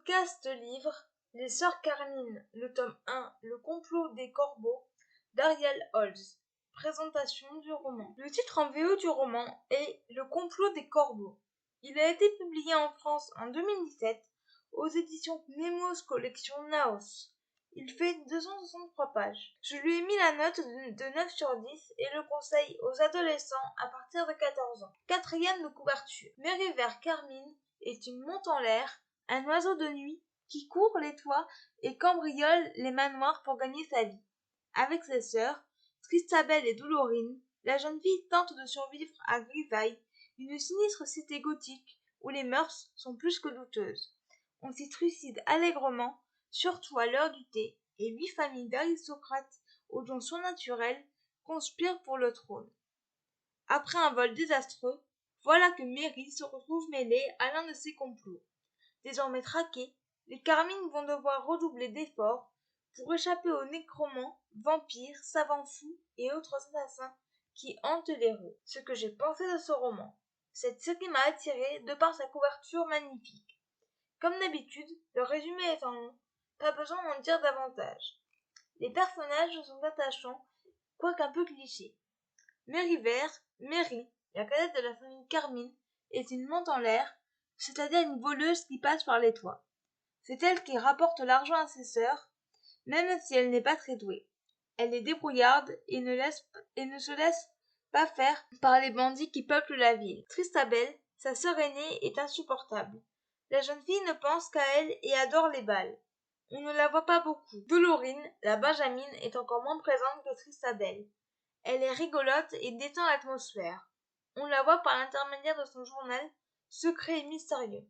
Podcast livre Les Sœurs Carmine, le tome 1, Le complot des corbeaux, d'Ariel Holz. Présentation du roman. Le titre en VO du roman est Le complot des corbeaux. Il a été publié en France en 2017 aux éditions Nemos Collection Naos. Il fait 263 pages. Je lui ai mis la note de 9 sur 10 et le conseille aux adolescents à partir de 14 ans. 4e de couverture. Mes Rivière Carmine est une monte en l'air, un oiseau de nuit qui court les toits et cambriole les manoirs pour gagner sa vie. Avec ses sœurs, Tristabel et Dolorine, la jeune fille tente de survivre à Grisaille, une sinistre cité gothique où les mœurs sont plus que douteuses. On s'y trucide allègrement, surtout à l'heure du thé, et 8 familles d'aristocrates aux dons surnaturels conspirent pour le trône. Après un vol désastreux, voilà que Mary se retrouve mêlée à l'un de ces complots. Désormais traqués, les Carmine vont devoir redoubler d'efforts pour échapper aux nécromants, vampires, savants fous et autres assassins qui hantent les rues. Ce que j'ai pensé de ce roman. Cette série m'a attiré de par sa couverture magnifique. Comme d'habitude, le résumé étant long, pas besoin d'en dire davantage. Les personnages sont attachants, quoique un peu clichés. Mary, la cadette de la famille Carmine, est une monte en l'air, c'est-à-dire une voleuse qui passe par les toits. C'est elle qui rapporte l'argent à ses sœurs, même si elle n'est pas très douée. Elle est débrouillarde et ne se laisse pas faire par les bandits qui peuplent la ville. Tristabel, sa sœur aînée, est insupportable. La jeune fille ne pense qu'à elle et adore les balles. On ne la voit pas beaucoup. Dolorine, la benjamine, est encore moins présente que Tristabel. Elle est rigolote et détend l'atmosphère. On la voit par l'intermédiaire de son journal, secret et mystérieux.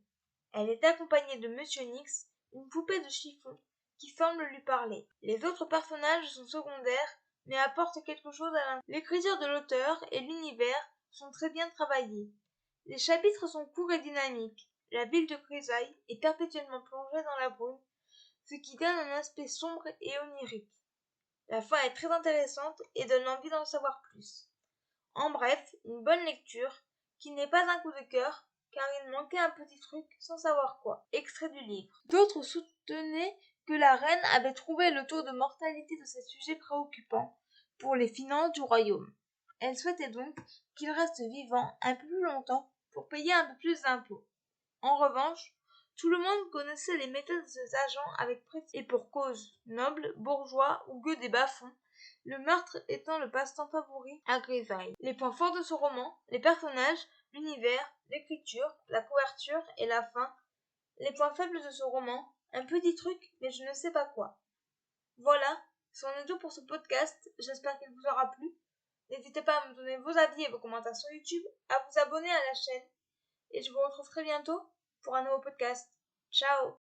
Elle est accompagnée de Monsieur Nix, une poupée de chiffon, qui semble lui parler. Les autres personnages sont secondaires, mais apportent quelque chose à l'intérieur. L'écriture de l'auteur et l'univers sont très bien travaillés. Les chapitres sont courts et dynamiques. La ville de Grisaille est perpétuellement plongée dans la brume, ce qui donne un aspect sombre et onirique. La fin est très intéressante et donne envie d'en savoir plus. En bref, une bonne lecture, qui n'est pas un coup de cœur, car il manquait un petit truc sans savoir quoi. Extrait du livre. D'autres soutenaient que la reine avait trouvé le taux de mortalité de ces sujets préoccupants pour les finances du royaume. Elle souhaitait donc qu'il reste vivant un peu plus longtemps pour payer un peu plus d'impôts. En revanche, tout le monde connaissait les méthodes de ces agents avec précision, et pour cause, nobles, bourgeois ou gueux des bas-fonds, le meurtre étant le passe-temps favori à Grisaille. Les points forts de ce roman, les personnages, l'univers, l'écriture, la couverture et la fin. Les points faibles de ce roman, un petit truc, mais je ne sais pas quoi. Voilà, c'en est tout pour ce podcast, j'espère qu'il vous aura plu. N'hésitez pas à me donner vos avis et vos commentaires sur YouTube, à vous abonner à la chaîne, et je vous retrouve très bientôt pour un nouveau podcast. Ciao!